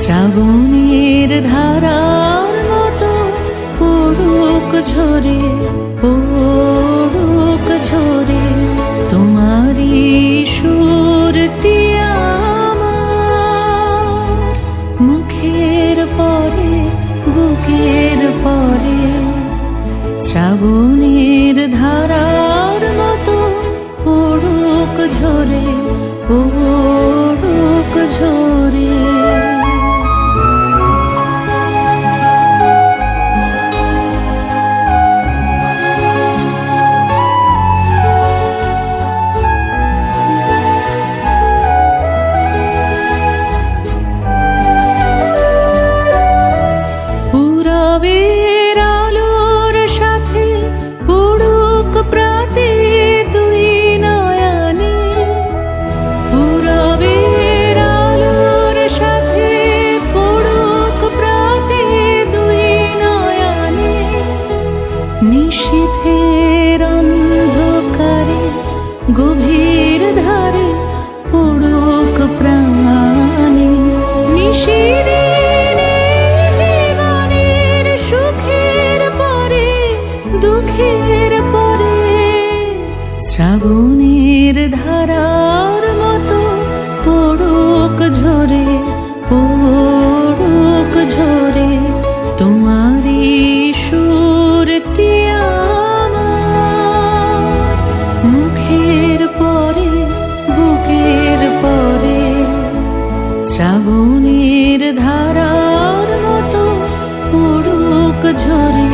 শ্রাবণের ধারার মতো পড়ুক ঝরে, পড়ুক ঝরে তোমারই সুরটি আমার মুখের পরে, বুকের পরে। শ্রাবণের ধারার মতো পড়ুক ঝরে, পড়ুক ঝরে। পূরবের আলোর সাথে পড়ুক প্রাতে দুই নয়নে, পূরবের আলোর সাথে পড়ুক প্রাতে দুই নয়নে। নিশীথের অন্ধকারে গভীর ধারে পড়ুক প্রাণে, নিশিরে দুঃখের পরে। শ্রাবণের ধারার মতো পড়ুক ঝরে, পড়ুক ঝরে তোমারই সুরটি আমার মুখের পরে, বুকের পরে। শ্রাবণের ধারার মতো পড়ুক ঝরে,